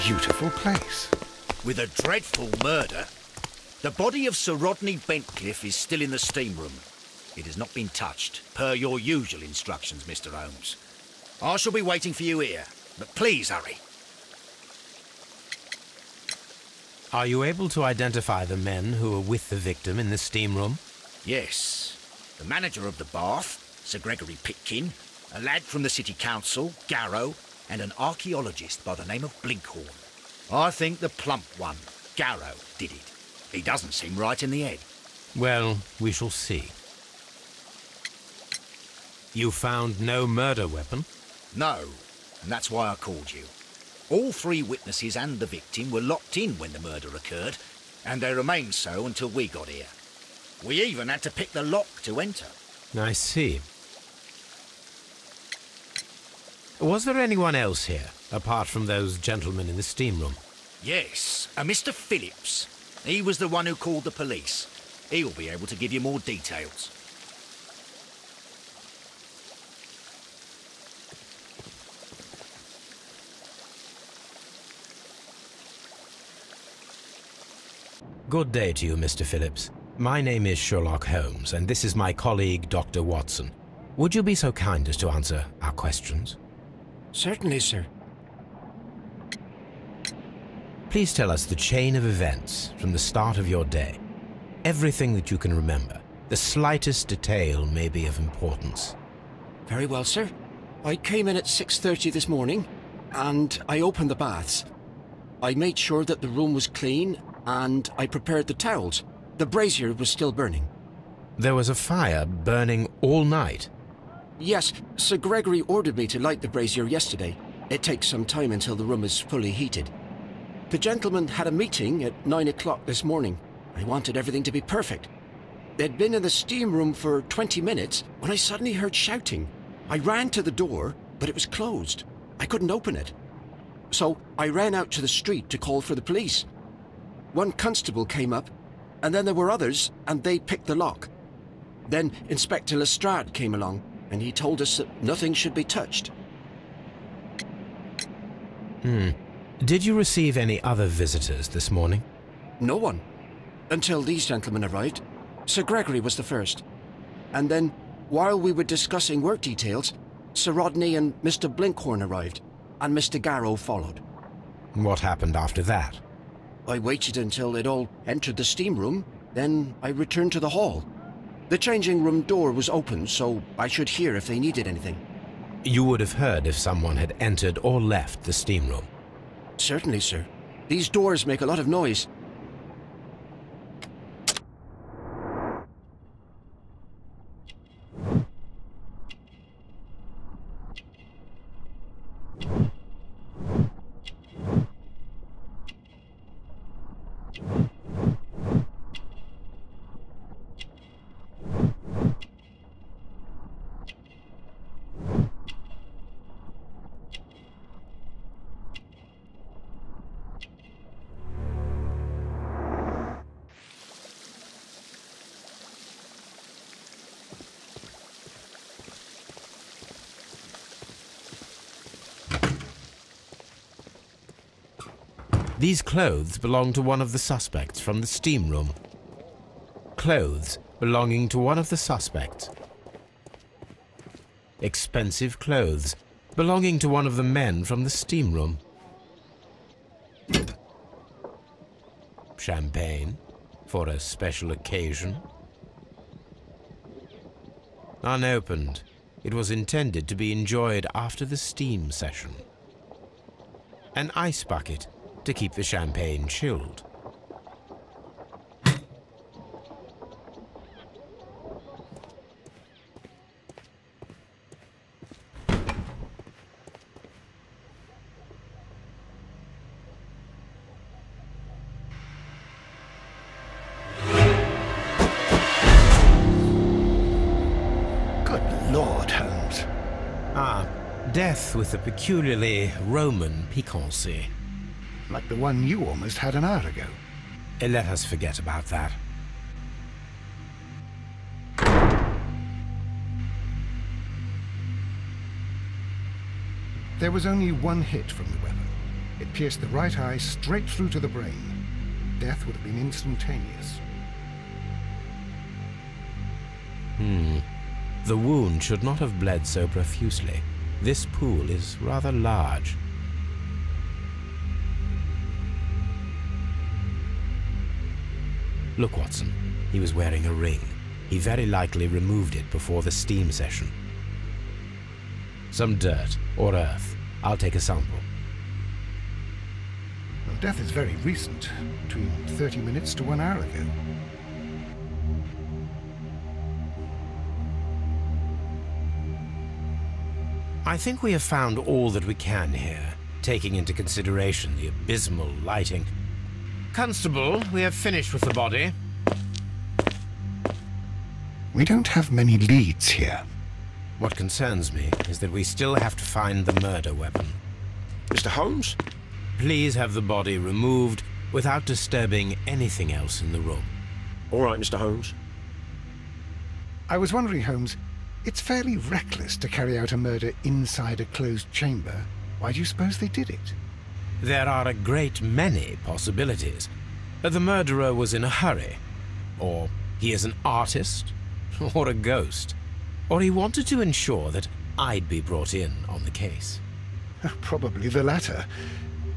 beautiful place. With a dreadful murder. The body of Sir Rodney Bentcliffe is still in the steam room. It has not been touched, per your usual instructions, Mr. Holmes. I shall be waiting for you here, but please hurry. Are you able to identify the men who were with the victim in the steam room? Yes. The manager of the bath, Sir Gregory Pitkin, a lad from the City Council, Garrow, and an archaeologist by the name of Blinkhorn. I think the plump one, Garrow, did it. He doesn't seem right in the head. Well, we shall see. You found no murder weapon? No, and that's why I called you. All three witnesses and the victim were locked in when the murder occurred, and they remained so until we got here. We even had to pick the lock to enter. I see. Was there anyone else here, apart from those gentlemen in the steam room? Yes, a Mr. Phillips. He was the one who called the police. He'll be able to give you more details. Good day to you, Mr. Phillips. My name is Sherlock Holmes, and this is my colleague, Dr. Watson. Would you be so kind as to answer our questions? Certainly, sir. Please tell us the chain of events from the start of your day. Everything that you can remember. The slightest detail may be of importance. Very well, sir. I came in at 6:30 this morning, and I opened the baths. I made sure that the room was clean, and I prepared the towels. The brazier was still burning. There was a fire burning all night. Yes, Sir Gregory ordered me to light the brazier yesterday. It takes some time until the room is fully heated. The gentlemen had a meeting at 9 o'clock this morning. I wanted everything to be perfect. They'd been in the steam room for 20 minutes when I suddenly heard shouting. I ran to the door, but it was closed. I couldn't open it. So I ran out to the street to call for the police. One constable came up, and then there were others, and they picked the lock. Then Inspector Lestrade came along, and he told us that nothing should be touched. Did you receive any other visitors this morning? No one. Until these gentlemen arrived. Sir Gregory was the first. And then, while we were discussing work details, Sir Rodney and Mr. Blinkhorn arrived, and Mr. Garrow followed. What happened after that? I waited until they'd all entered the steam room, then I returned to the hall. The changing room door was open, so I should hear if they needed anything. You would have heard if someone had entered or left the steam room. Certainly, sir. These doors make a lot of noise. These clothes belong to one of the suspects from the steam room. Clothes belonging to one of the suspects. Expensive clothes belonging to one of the men from the steam room. Champagne for a special occasion. Unopened, it was intended to be enjoyed after the steam session. An ice bucket to keep the champagne chilled. Good Lord, Holmes. Ah, death with a peculiarly Roman piquancy. Like the one you almost had an hour ago. Let us forget about that. There was only one hit from the weapon. It pierced the right eye straight through to the brain. Death would have been instantaneous. The wound should not have bled so profusely. This pool is rather large. Look, Watson. He was wearing a ring. He very likely removed it before the steam session. Some dirt or earth. I'll take a sample. Well, death is very recent, between 30 minutes to 1 hour ago. I think we have found all that we can here, taking into consideration the abysmal lighting. Constable, we have finished with the body. We don't have many leads here. What concerns me is that we still have to find the murder weapon. Mr. Holmes? Please have the body removed without disturbing anything else in the room. All right, Mr. Holmes. I was wondering, Holmes, it's fairly reckless to carry out a murder inside a closed chamber. Why do you suppose they did it? There are a great many possibilities. The murderer was in a hurry, or he is an artist, or a ghost, or he wanted to ensure that I'd be brought in on the case. Probably the latter.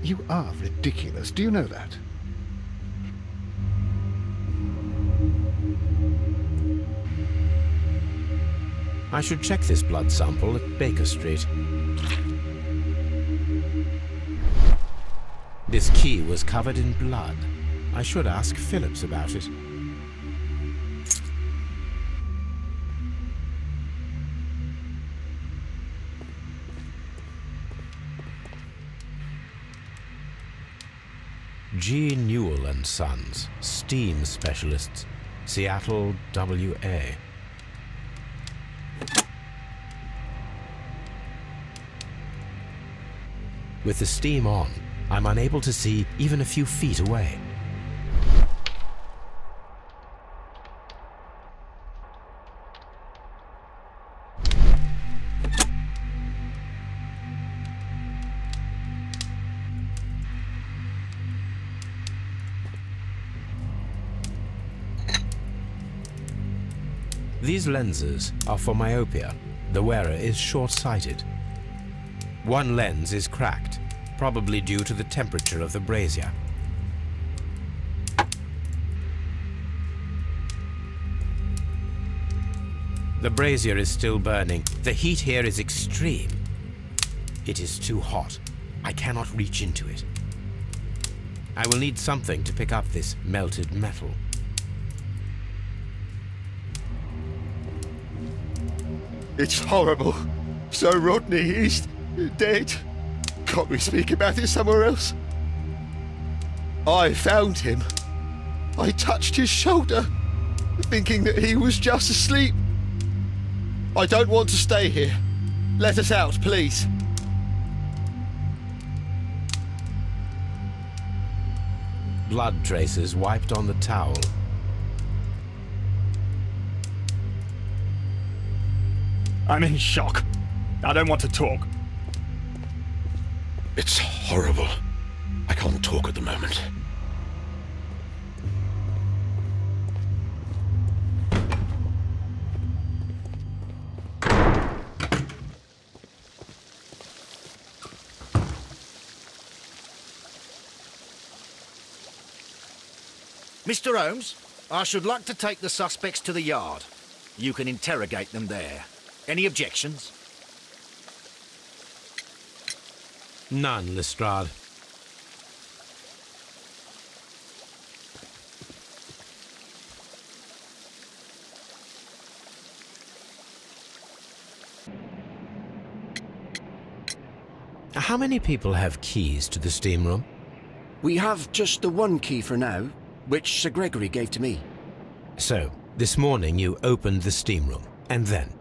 You are ridiculous. Do you know that? I should check this blood sample at Baker Street. This key was covered in blood. I should ask Phillips about it. G. Newell and Sons, steam specialists, Seattle, WA. With the steam on, I'm unable to see even a few feet away. These lenses are for myopia. The wearer is short-sighted. One lens is cracked, probably due to the temperature of the brazier. The brazier is still burning. The heat here is extreme. It is too hot. I cannot reach into it. I will need something to pick up this melted metal. It's horrible. So Rodney, he's dead. Can't we speak about it somewhere else? I found him. I touched his shoulder, thinking that he was just asleep. I don't want to stay here. Let us out, please. Blood traces wiped on the towel. I'm in shock. I don't want to talk. It's horrible. I can't talk at the moment. Mr. Holmes, I should like to take the suspects to the yard. You can interrogate them there. Any objections? None, Lestrade. How many people have keys to the steam room? We have just the one key for now, which Sir Gregory gave to me. So, this morning you opened the steam room, and then?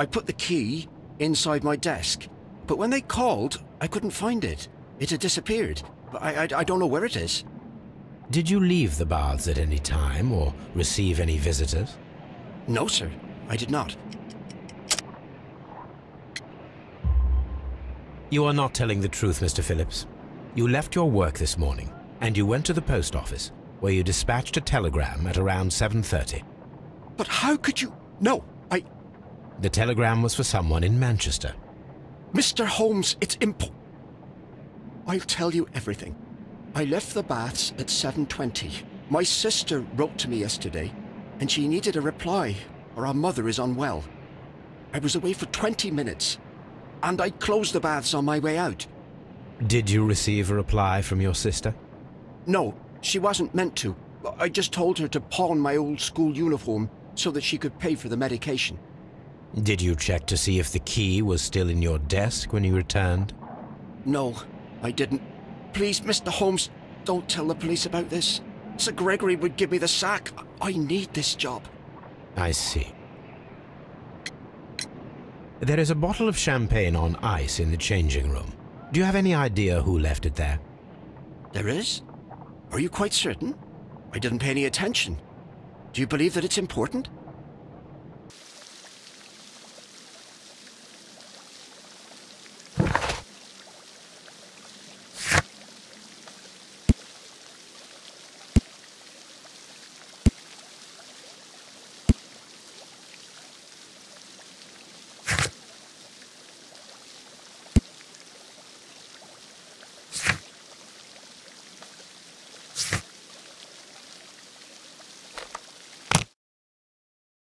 I put the key inside my desk, but when they called, I couldn't find it. It had disappeared. I don't know where it is. Did you leave the baths at any time, or receive any visitors? No, sir, I did not. You are not telling the truth, Mr. Phillips. You left your work this morning, and you went to the post office, where you dispatched a telegram at around 7:30. But how could you... No, The telegram was for someone in Manchester. Mr. Holmes, it's I'll tell you everything. I left the baths at 7:20. My sister wrote to me yesterday, and she needed a reply, or our mother is unwell. I was away for 20 minutes, and I closed the baths on my way out. Did you receive a reply from your sister? No, she wasn't meant to. I just told her to pawn my old school uniform so that she could pay for the medication. Did you check to see if the key was still in your desk when you returned? No, I didn't. Please, Mr. Holmes, don't tell the police about this. Sir Gregory would give me the sack. I need this job. I see. There is a bottle of champagne on ice in the changing room. Do you have any idea who left it there? There is? Are you quite certain? I didn't pay any attention. Do you believe that it's important?